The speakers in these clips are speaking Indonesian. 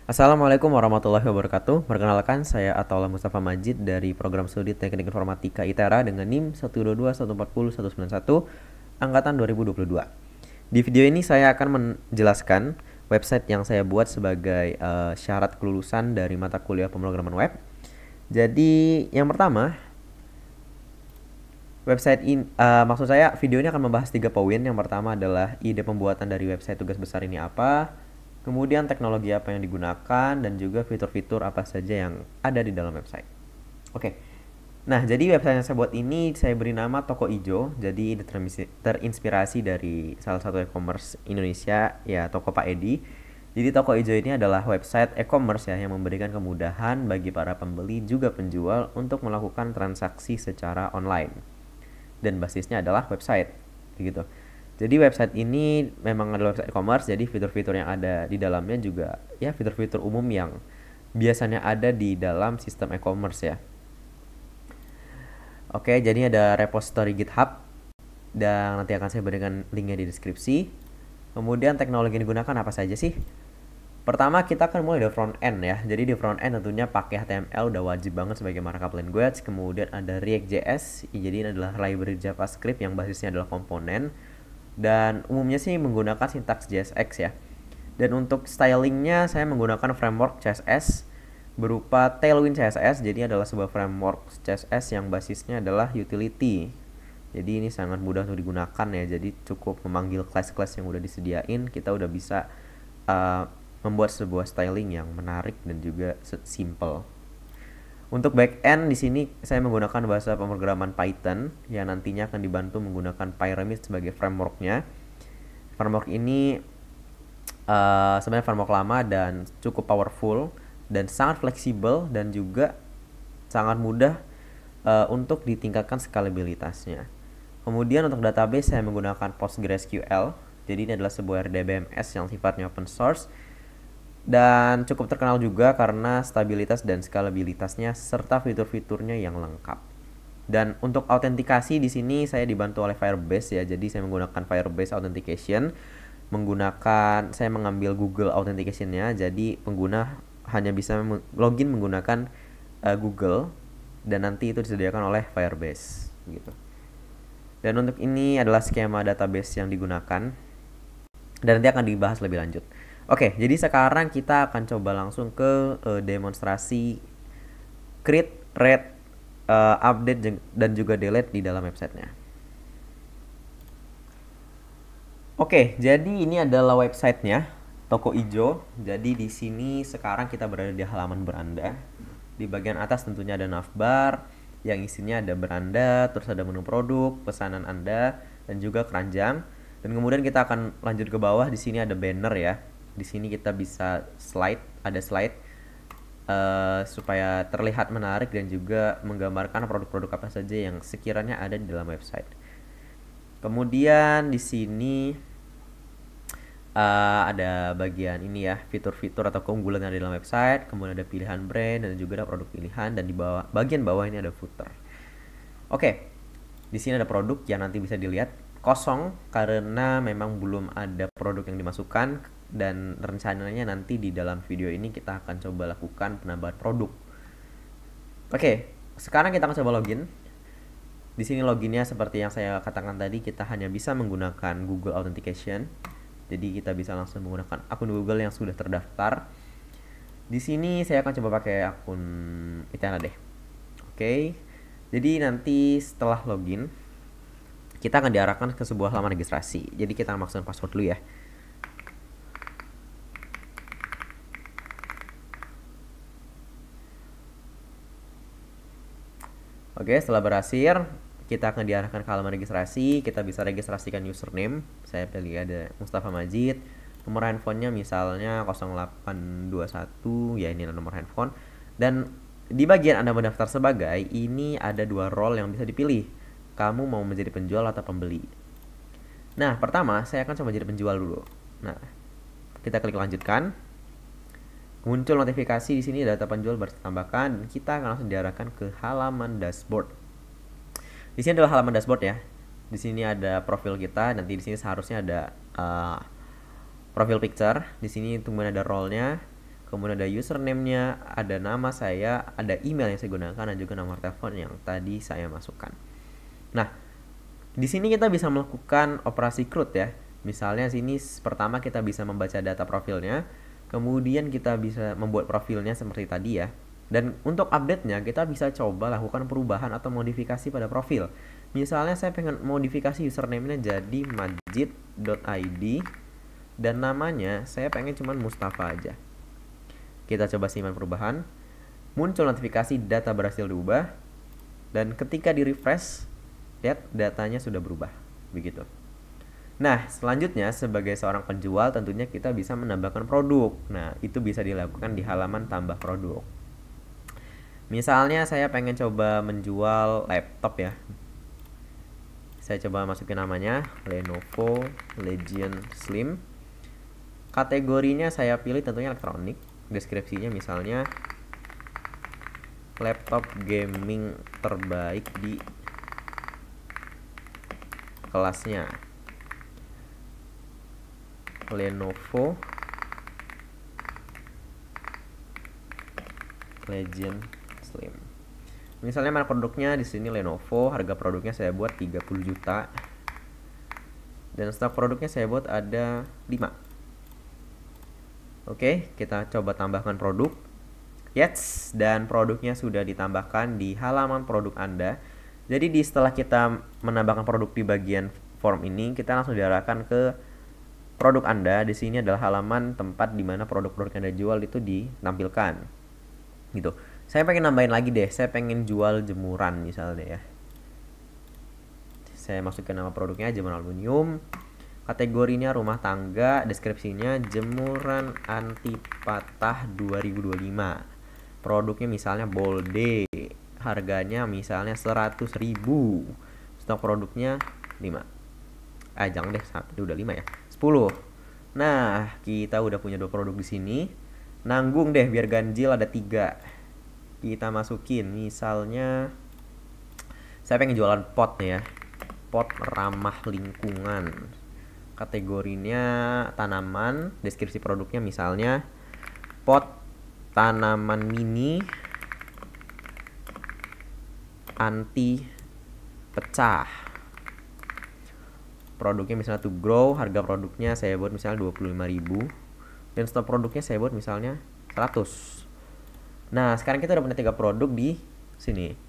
Assalamualaikum warahmatullahi wabarakatuh. Perkenalkan, saya Ataullah Mustafa Majid dari Program Studi Teknik Informatika ITERA dengan NIM 122140191 angkatan 2022. Di video ini saya akan menjelaskan website yang saya buat sebagai syarat kelulusan dari mata kuliah pemrograman web. Jadi, yang pertama, website ini, maksud saya video ini akan membahas 3 poin. Yang pertama adalah ide pembuatan dari website tugas besar ini apa, kemudian teknologi apa yang digunakan, dan juga fitur-fitur apa saja yang ada di dalam website. Oke, nah jadi website yang saya buat ini saya beri nama Toko Ijo. Jadi terinspirasi dari salah satu e-commerce Indonesia, ya Toko Pak Edi. Jadi Toko Ijo ini adalah website e-commerce ya yang memberikan kemudahan bagi para pembeli juga penjual untuk melakukan transaksi secara online. Dan basisnya adalah website, begitu. Jadi website ini memang adalah website e-commerce, jadi fitur-fitur yang ada di dalamnya juga ya fitur-fitur umum yang biasanya ada di dalam sistem e-commerce ya. Oke, jadi ada repository GitHub dan nanti akan saya berikan linknya di deskripsi. Kemudian teknologi yang digunakan apa saja sih? Pertama kita akan mulai dari front end ya. Jadi di front end tentunya pakai HTML udah wajib banget sebagai markup language. Kemudian ada React.js, jadi ini adalah library JavaScript yang basisnya adalah komponen. Dan umumnya sih menggunakan sintaks JSX ya. Dan untuk stylingnya saya menggunakan framework CSS berupa Tailwind CSS. Jadi adalah sebuah framework CSS yang basisnya adalah utility. Jadi ini sangat mudah untuk digunakan ya. Jadi cukup memanggil class-class yang udah disediain, kita udah bisa membuat sebuah styling yang menarik dan juga simple. Untuk backend di sini saya menggunakan bahasa pemrograman Python yang nantinya akan dibantu menggunakan Pyramid sebagai frameworknya. Framework ini sebenarnya framework lama dan cukup powerful dan sangat fleksibel dan juga sangat mudah untuk ditingkatkan skalabilitasnya. Kemudian untuk database saya menggunakan PostgreSQL. Jadi ini adalah sebuah RDBMS yang sifatnya open source dan cukup terkenal juga karena stabilitas dan skalabilitasnya serta fitur-fiturnya yang lengkap. Dan untuk autentikasi di sini saya dibantu oleh Firebase ya. Jadi saya menggunakan Firebase Authentication. Saya mengambil Google Authentication-nya. Jadi pengguna hanya bisa login menggunakan Google dan nanti itu disediakan oleh Firebase gitu. Dan untuk ini adalah skema database yang digunakan dan nanti akan dibahas lebih lanjut. Oke, jadi sekarang kita akan coba langsung ke demonstrasi create, read, update dan juga delete di dalam websitenya. Oke, jadi ini adalah websitenya Toko Ijo. Jadi di sini sekarang kita berada di halaman beranda. Di bagian atas tentunya ada navbar yang isinya ada beranda, terus ada menu produk, pesanan Anda, dan juga keranjang. Dan kemudian kita akan lanjut ke bawah. Di sini ada banner ya. Di sini kita bisa ada slide supaya terlihat menarik dan juga menggambarkan produk-produk apa saja yang sekiranya ada di dalam website. Kemudian di sini ada bagian ini ya, fitur-fitur atau keunggulan yang ada di dalam website. Kemudian ada pilihan brand dan juga ada produk pilihan, dan di bagian bawah ini ada footer. Oke, di sini ada produk yang nanti bisa dilihat kosong karena memang belum ada produk yang dimasukkan. Dan rencananya nanti di dalam video ini kita akan coba lakukan penambahan produk. Oke, sekarang kita akan coba login. Di sini loginnya seperti yang saya katakan tadi, kita hanya bisa menggunakan Google Authentication. Jadi kita bisa langsung menggunakan akun Google yang sudah terdaftar. Di sini saya akan coba pakai akun ITERA deh. Oke. Jadi nanti setelah login kita akan diarahkan ke sebuah halaman registrasi. Jadi kita masukkan password dulu ya. Oke, setelah berhasil, kita akan diarahkan ke halaman registrasi. Kita bisa registrasikan username. Saya pilih ada Mustafa Majid. Nomor handphonenya misalnya 0821, ya ini nomor handphone. Dan di bagian Anda mendaftar sebagai, ini ada 2 role yang bisa dipilih. Kamu mau menjadi penjual atau pembeli. Nah, pertama saya akan coba jadi penjual dulu. Nah, kita klik lanjutkan. Muncul notifikasi di sini data penjual bertambahkan dan kita akan langsung diarahkan ke halaman dashboard. Di sini adalah halaman dashboard ya. Di sini ada profil kita, nanti di sini seharusnya ada profil picture. Di sini kemudian ada role-nya. kemudian ada username-nya, ada nama saya, ada email yang saya gunakan, dan juga nomor telepon yang tadi saya masukkan. Nah, di sini kita bisa melakukan operasi CRUD ya. Misalnya sini pertama kita bisa membaca data profilnya, kemudian kita bisa membuat profilnya seperti tadi ya. Dan untuk update-nya kita bisa coba lakukan perubahan atau modifikasi pada profil. Misalnya saya pengen modifikasi username-nya jadi majid.id dan namanya saya pengen cuman Mustafa aja. Kita coba simpan perubahan. Muncul notifikasi data berhasil diubah, dan ketika di refresh, lihat datanya sudah berubah. Begitu. Nah, selanjutnya sebagai seorang penjual tentunya kita bisa menambahkan produk. Nah, itu bisa dilakukan di halaman tambah produk. Misalnya saya pengen coba menjual laptop ya. Saya coba masukin namanya Lenovo Legion Slim. Kategorinya saya pilih tentunya elektronik. Deskripsinya misalnya laptop gaming terbaik di kelasnya, Lenovo Legion Slim. Misalnya mana produknya, di sini Lenovo, harga produknya saya buat 30 juta. Dan stok produknya saya buat ada 5. Oke, kita coba tambahkan produk. Yes, dan produknya sudah ditambahkan di halaman produk Anda. Jadi setelah kita menambahkan produk di bagian form ini, kita langsung diarahkan ke produk Anda. Di sini adalah halaman tempat di mana produk-produk yang Anda jual itu ditampilkan. Gitu. Saya pengen nambahin lagi deh, saya pengen jual jemuran misalnya ya. Saya masukin nama produknya jemuran aluminium. Kategorinya rumah tangga, deskripsinya jemuran anti patah 2025. Produknya misalnya Bolde, harganya misalnya 100.000. Stok produknya 5. Jangan deh, tadi udah 5 ya. 10. Nah, kita udah punya 2 produk di sini. Nanggung deh biar ganjil, ada 3. Kita masukin misalnya saya pengen jualan pot ya. Pot ramah lingkungan. Kategorinya tanaman, deskripsi produknya misalnya pot tanaman mini anti pecah. Produknya misalnya to grow, harga produknya saya buat misalnya 25.000 dan stok produknya saya buat misalnya 100. Nah, sekarang kita udah punya 3 produk di sini.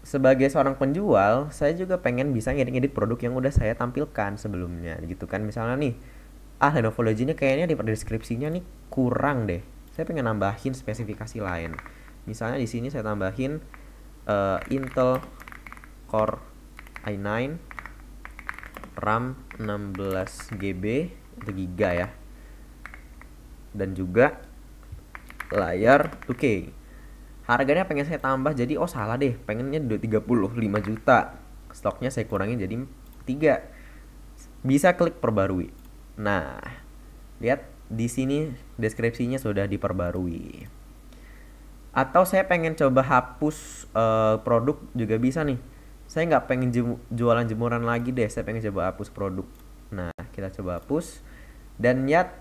Sebagai seorang penjual, saya juga pengen bisa ngedit produk yang udah saya tampilkan sebelumnya gitu kan. Misalnya nih, Lenovo Legion-nya kayaknya di deskripsinya nih kurang deh. Saya pengen nambahin spesifikasi lain. Misalnya di sini saya tambahin Intel Core i9 RAM 16GB itu giga ya. Dan juga layar 2K. Harganya pengen saya tambah jadi salah deh, pengennya 35 juta. Stoknya saya kurangin jadi 3. Bisa klik perbarui. Nah, lihat di sini deskripsinya sudah diperbarui. Atau saya pengen coba hapus produk juga bisa nih. Saya nggak pengen jualan jemuran lagi deh, saya pengen coba hapus produk. Nah, kita coba hapus. Dan lihat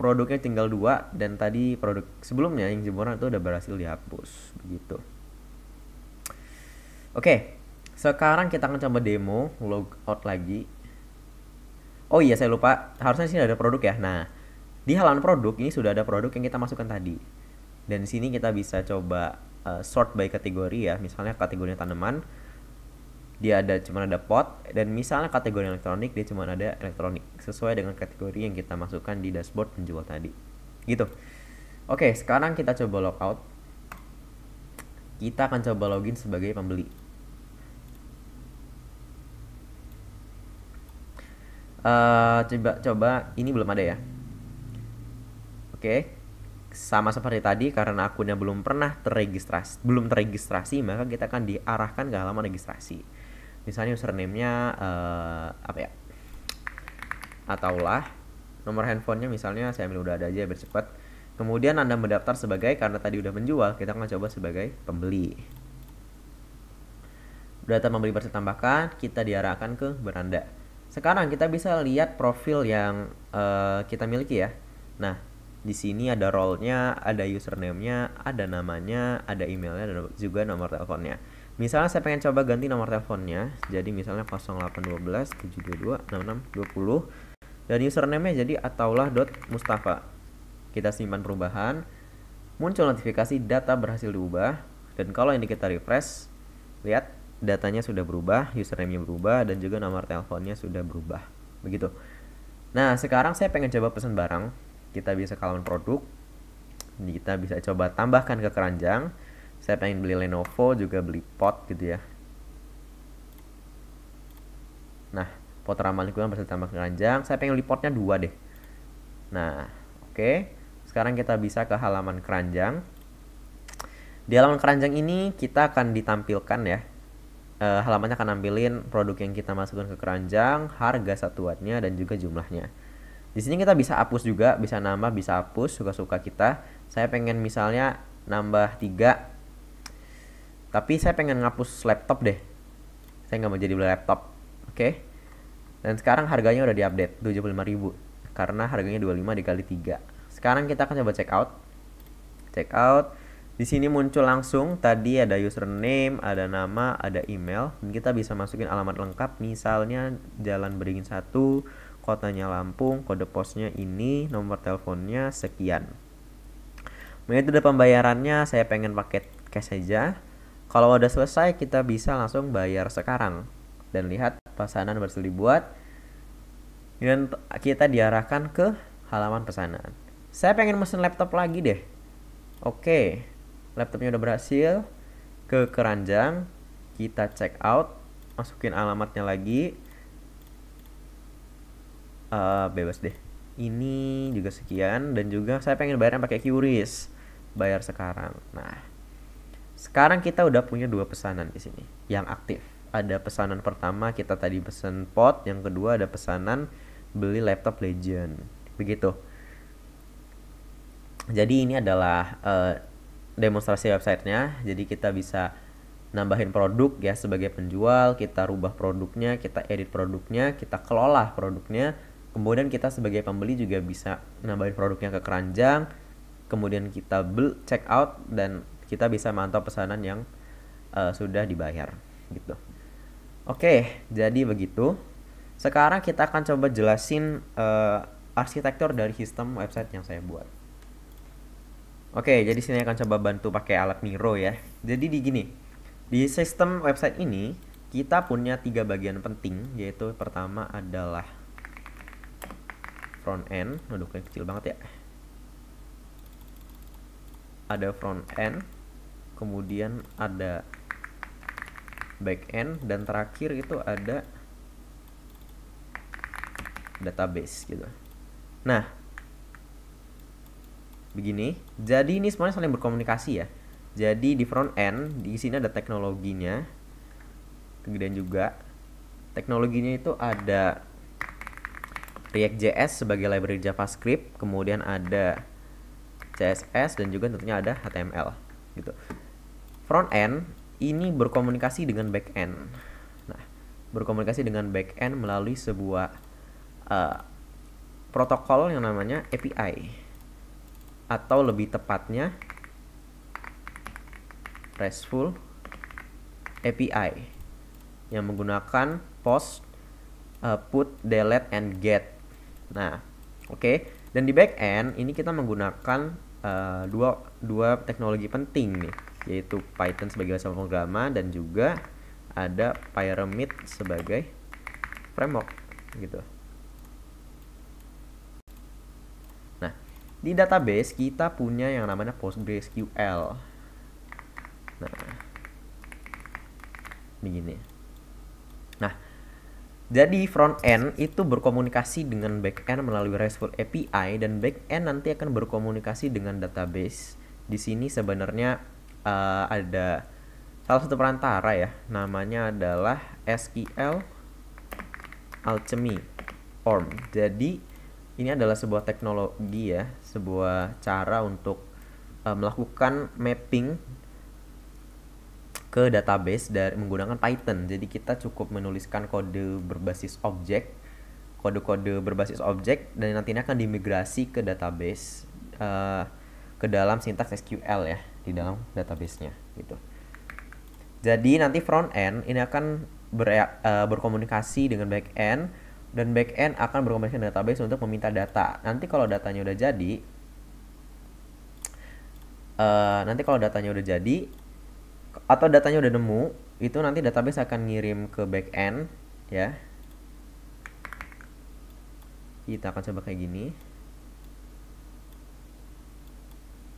produknya tinggal 2, dan tadi produk sebelumnya yang jemuran itu udah berhasil dihapus begitu. Oke, sekarang kita akan coba demo log out lagi. Oh iya, saya lupa, harusnya sini ada produk ya. Nah, di halaman produk ini sudah ada produk yang kita masukkan tadi. Dan di sini kita bisa coba sort by kategori ya. Misalnya kategorinya tanaman, dia cuma ada pot, dan misalnya kategori elektronik dia cuma ada elektronik sesuai dengan kategori yang kita masukkan di dashboard penjual tadi gitu. Oke, sekarang kita coba logout. Kita akan coba login sebagai pembeli. Coba ini belum ada ya. Oke, sama seperti tadi, karena akunnya belum terregistrasi, maka kita akan diarahkan ke halaman registrasi. Misalnya username-nya apa ya? Ataulah nomor handphonenya misalnya saya ambil udah ada aja biar cepat. Kemudian Anda mendaftar sebagai, karena tadi udah menjual, kita akan coba sebagai pembeli. Data pembeli berhasil tambahkan, kita diarahkan ke beranda. Sekarang kita bisa lihat profil yang kita miliki ya. Nah, di sini ada role-nya, ada username-nya, ada namanya, ada emailnya, dan juga nomor teleponnya. Misalnya saya pengen coba ganti nomor teleponnya, jadi misalnya 0812 722 6620, dan username-nya jadi ataullah.mustafa. Kita simpan perubahan, muncul notifikasi data berhasil diubah, dan kalau ini kita refresh, lihat datanya sudah berubah, username-nya berubah, dan juga nomor teleponnya sudah berubah. Begitu. Nah, sekarang saya pengen coba pesan barang. Kita bisa ke halaman produk. Kita bisa coba tambahkan ke keranjang. Saya pengen beli Lenovo, juga beli pot gitu ya. Nah, pot ramah lingkungan berhasil tambah ke keranjang. Saya pengen beli potnya 2 deh. Nah, oke. Sekarang kita bisa ke halaman keranjang. Di halaman keranjang ini kita akan ditampilkan ya. Halamannya akan nampilin produk yang kita masukkan ke keranjang, harga satuannya, dan juga jumlahnya. Di sini kita bisa hapus juga, bisa nambah, bisa hapus, suka-suka kita. Saya pengen misalnya nambah 3, tapi saya pengen ngapus laptop deh. Saya nggak mau jadi beli laptop. Oke. Dan sekarang harganya udah diupdate 75.000 karena harganya 25 dikali 3. Sekarang kita akan coba check out. Check out. Di sini muncul langsung, tadi ada username, ada nama, ada email, dan kita bisa masukin alamat lengkap, misalnya Jalan Beringin 1, kotanya Lampung, kode posnya ini, nomor teleponnya sekian. Metode pembayarannya saya pengen pakai cash saja. Kalau udah selesai kita bisa langsung bayar sekarang. Dan lihat pesanan berhasil dibuat. Dan kita diarahkan ke halaman pesanan. Saya pengen mesen laptop lagi deh. Oke. Laptopnya udah berhasil ke keranjang, kita check out, masukin alamatnya lagi, bebas deh. Ini juga sekian, dan juga saya pengen bayarnya pakai QRIS, bayar sekarang. Nah, sekarang kita udah punya 2 pesanan di sini yang aktif. Ada pesanan pertama kita tadi pesen pot, yang kedua ada pesanan beli laptop Legend, begitu. Jadi ini adalah demonstrasi websitenya. Jadi kita bisa nambahin produk ya sebagai penjual, kita rubah produknya, kita edit produknya, kita kelola produknya, kemudian kita sebagai pembeli juga bisa nambahin produknya ke keranjang, kemudian kita check out, dan kita bisa mantau pesanan yang sudah dibayar gitu. Oke, jadi begitu. Sekarang kita akan coba jelasin arsitektur dari sistem website yang saya buat. Oke, jadi sini akan coba bantu pakai alat Miro ya. Jadi di sistem website ini kita punya 3 bagian penting, yaitu pertama adalah front end. Aduh, kecil banget ya. Ada front end, kemudian ada back end, dan terakhir itu ada database gitu. Nah, begini, jadi ini semuanya saling berkomunikasi ya. Jadi di front end, di sini ada teknologinya, kemudian juga teknologinya itu ada React.js sebagai library JavaScript, kemudian ada CSS, dan juga tentunya ada HTML gitu. Front end ini berkomunikasi dengan back end. Nah, berkomunikasi dengan back end melalui sebuah protokol yang namanya API, atau lebih tepatnya RESTful API, yang menggunakan post, put, delete, and get. Nah, oke. Dan di back end ini kita menggunakan dua teknologi penting nih, yaitu Python sebagai bahasa pemrograman, dan juga ada Pyramid sebagai framework gitu. Nah, di database kita punya yang namanya PostgreSQL. Nah, begini. Nah, jadi front end itu berkomunikasi dengan back end melalui RESTful API, dan back end nanti akan berkomunikasi dengan database. Di sini sebenarnya ada salah satu perantara ya, namanya adalah SQL Alchemy Orm. Jadi ini adalah sebuah teknologi ya, sebuah cara untuk melakukan mapping ke database dari menggunakan Python. Jadi kita cukup menuliskan kode berbasis objek, kode-kode berbasis objek dan nantinya akan dimigrasi ke database ke dalam sintaks SQL ya di dalam database-nya gitu. Jadi nanti front end ini akan berkomunikasi dengan back end dan back end akan berkomunikasi dengan database untuk meminta data. Nanti kalau datanya udah jadi atau datanya udah nemu, itu nanti database akan ngirim ke back end ya. Kita akan coba kayak gini.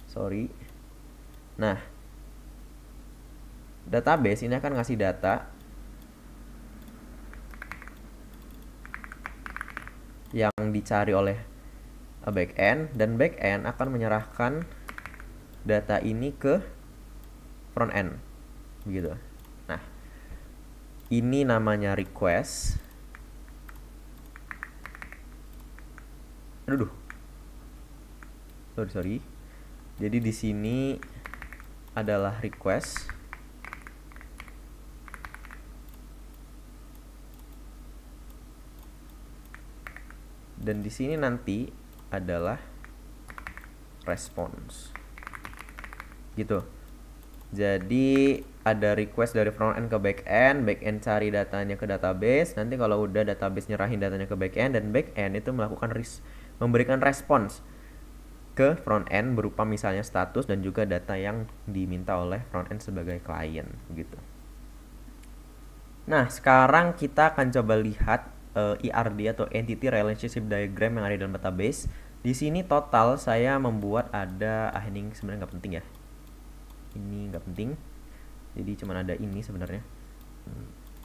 Sorry. Nah, database ini akan ngasih data yang dicari oleh back end dan back end akan menyerahkan data ini ke front end begitu. Nah, ini namanya request. Aduh. Sorry. Jadi di sini adalah request. Dan di sini nanti adalah response. Gitu. Jadi ada request dari front end ke back end cari datanya ke database. Nanti kalau udah database nyerahin datanya ke back end dan back end itu memberikan respons ke front end berupa misalnya status dan juga data yang diminta oleh front end sebagai klien gitu. Nah, sekarang kita akan coba lihat ERD atau Entity Relationship Diagram yang ada dalam database. Di sini total saya membuat ada ini sebenarnya nggak penting ya. Ini nggak penting. Jadi cuma ada ini sebenarnya.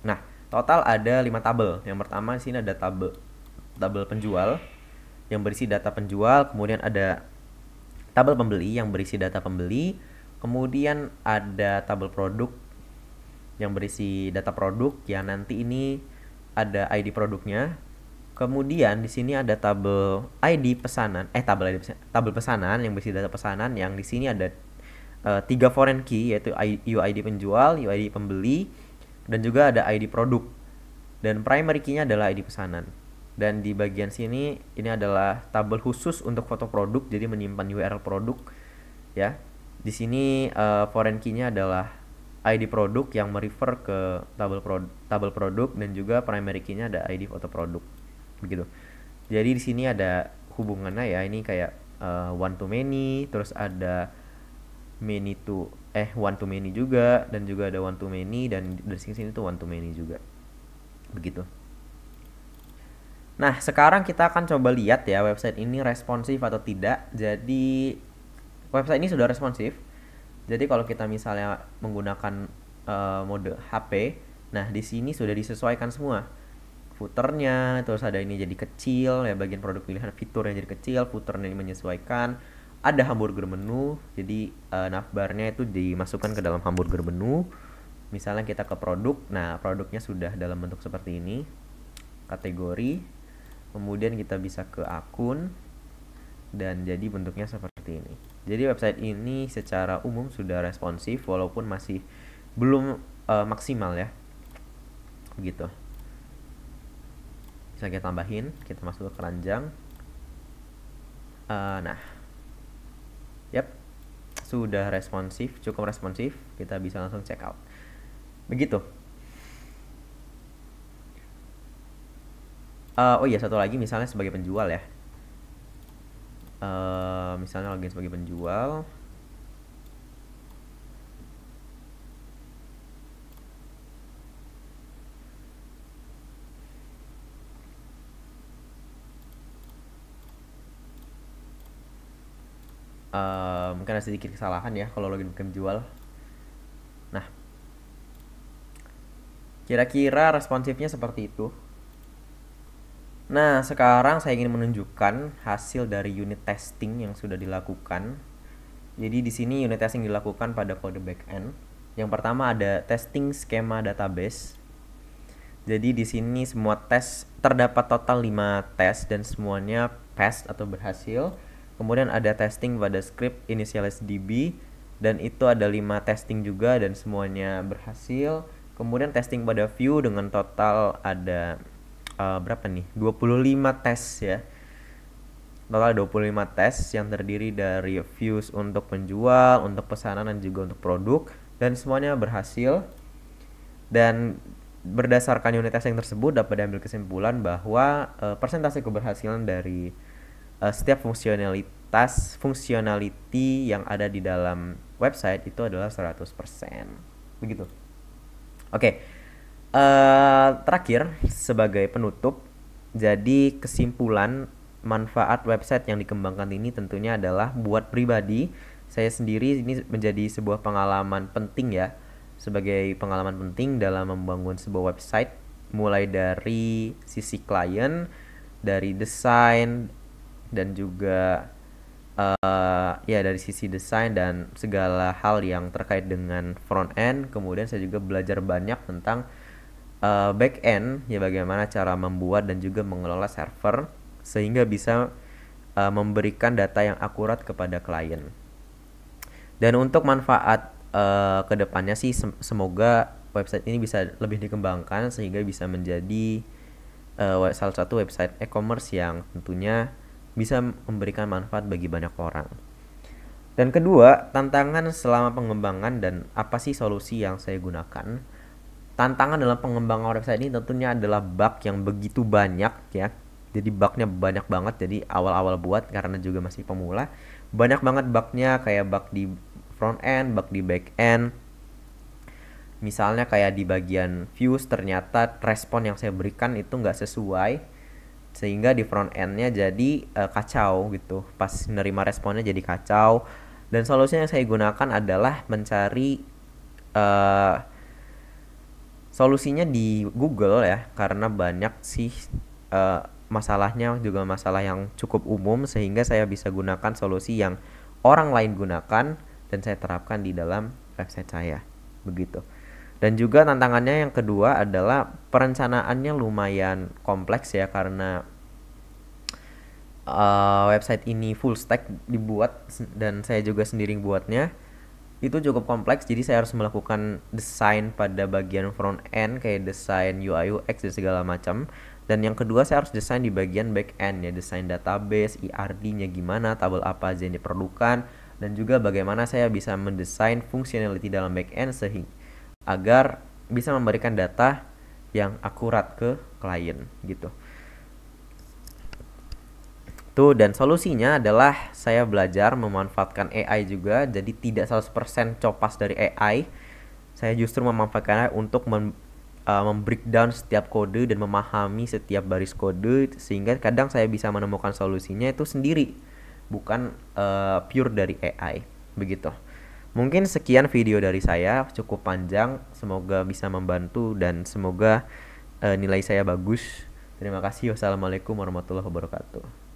Nah, total ada 5 tabel. Yang pertama di sini ada tabel penjual yang berisi data penjual, kemudian ada tabel pembeli yang berisi data pembeli, kemudian ada tabel produk yang berisi data produk yang nanti ini ada ID produknya. Kemudian di sini ada tabel ID pesanan, tabel pesanan yang berisi data pesanan yang di sini ada 3 foreign key yaitu UID penjual, UID pembeli, dan juga ada ID produk. Dan primary key-nya adalah ID pesanan. Dan di bagian sini ini adalah tabel khusus untuk foto produk, jadi menyimpan URL produk ya. Di sini foreign key-nya adalah ID produk yang merefer ke tabel produk dan juga primary key-nya ada ID foto produk. Begitu. Jadi di sini ada hubungannya ya, ini kayak one to many, terus ada one to many juga, dan juga ada one to many, dan dari sini tuh one to many juga. Begitu. Nah, sekarang kita akan coba lihat ya website ini responsif atau tidak. Jadi website ini sudah responsif. Jadi kalau kita misalnya menggunakan mode HP, nah di sini sudah disesuaikan semua. Footernya, terus ada ini jadi kecil ya, bagian produk pilihan fiturnya jadi kecil, footernya menyesuaikan. Ada hamburger menu, jadi navbarnya itu dimasukkan ke dalam hamburger menu. Misalnya kita ke produk, nah produknya sudah dalam bentuk seperti ini. Kategori. Kemudian kita bisa ke akun dan jadi bentuknya seperti ini. Jadi website ini secara umum sudah responsif walaupun masih belum maksimal ya. Begitu. Bisa kita tambahin, kita masuk ke keranjang. Nah. Yap. Sudah responsif, cukup responsif. Kita bisa langsung check out. Begitu. Oh iya, satu lagi misalnya sebagai penjual ya. Misalnya login sebagai penjual. Mungkin ada sedikit kesalahan ya kalau login ke penjual. Nah, kira-kira responsifnya seperti itu. Nah, sekarang saya ingin menunjukkan hasil dari unit testing yang sudah dilakukan. Jadi di sini unit testing dilakukan pada kode backend. Yang pertama ada testing skema database. Jadi di sini semua tes terdapat total 5 tes dan semuanya pass atau berhasil. Kemudian ada testing pada script initialize.db dan itu ada 5 testing juga dan semuanya berhasil. Kemudian testing pada view dengan total ada berapa nih? 25 tes ya. Total 25 tes yang terdiri dari views untuk penjual, untuk pesanan, dan juga untuk produk. Dan semuanya berhasil. Dan berdasarkan unit tes yang tersebut dapat diambil kesimpulan bahwa persentase keberhasilan dari setiap fungsionality yang ada di dalam website itu adalah 100%. Begitu. Oke. Terakhir sebagai penutup, jadi kesimpulan manfaat website yang dikembangkan ini tentunya adalah buat pribadi saya sendiri ini menjadi sebuah pengalaman penting ya, sebagai pengalaman penting dalam membangun sebuah website, mulai dari sisi klien, dari desain, dan juga ya dari sisi desain dan segala hal yang terkait dengan front end. Kemudian saya juga belajar banyak tentang back end, ya bagaimana cara membuat dan juga mengelola server sehingga bisa memberikan data yang akurat kepada klien. Dan untuk manfaat kedepannya sih semoga website ini bisa lebih dikembangkan sehingga bisa menjadi salah satu website e-commerce yang tentunya bisa memberikan manfaat bagi banyak orang. Dan kedua, tantangan selama pengembangan dan apa sih solusi yang saya gunakan. Tantangan dalam pengembangan website ini tentunya adalah bug yang begitu banyak ya. Jadi bugnya banyak banget, jadi awal-awal buat karena juga masih pemula. Banyak banget bugnya, kayak bug di front end, bug di back end. Misalnya kayak di bagian views ternyata respon yang saya berikan itu nggak sesuai, sehingga di front endnya jadi kacau gitu. Pas menerima responnya jadi kacau. Dan solusinya yang saya gunakan adalah mencari solusinya di Google ya, karena banyak sih masalahnya juga masalah yang cukup umum sehingga saya bisa gunakan solusi yang orang lain gunakan dan saya terapkan di dalam website saya. Begitu. Dan juga tantangannya yang kedua adalah perencanaannya lumayan kompleks ya, karena website ini full stack dibuat dan saya juga sendiri buatnya. Itu cukup kompleks, jadi saya harus melakukan desain pada bagian front end kayak desain UI UX dan segala macam. Dan yang kedua saya harus desain di bagian back end ya, desain database, ERD-nya gimana, tabel apa aja yang diperlukan, dan juga bagaimana saya bisa mendesain functionality dalam back end sehingga agar bisa memberikan data yang akurat ke klien gitu. Tuh, dan solusinya adalah saya belajar memanfaatkan AI juga, jadi tidak 100% copas dari AI. Saya justru memanfaatkannya untuk membreakdown setiap kode dan memahami setiap baris kode, sehingga kadang saya bisa menemukan solusinya itu sendiri, bukan pure dari AI. Begitu. Mungkin sekian video dari saya, cukup panjang, semoga bisa membantu dan semoga nilai saya bagus. Terima kasih. Wassalamualaikum warahmatullahi wabarakatuh.